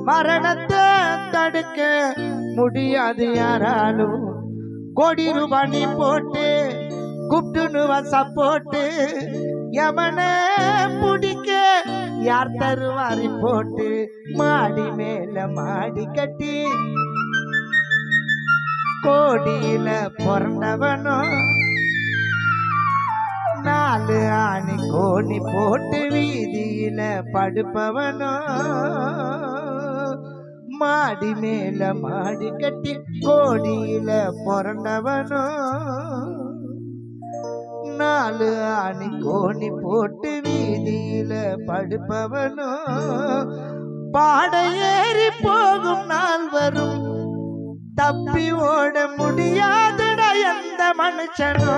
மரணத்தை தடுக்க முடியாது யாராலும். கோடி ரூபாய் போட்டு கூப்பிட்டுன்னு சப்போட்டு யமன பிடிக்க யார் தருவாரி போட்டு. மாடி மேல மாடி கட்டி கோடியில பிறந்தவனோ 4 ஆணி கோணி போட்டு வீதியில படுப்பவனோ. மாடி மேல மாடி கட்டி கோடியில பிறந்தவனோ 4 ஆணி கோணி போட்டு வீதியில படுப்பவனோ. பாட ஏறி போகும் நாள் வரும் தப்பி ஓட முடியாதுடா எந்த மனுஷனோ.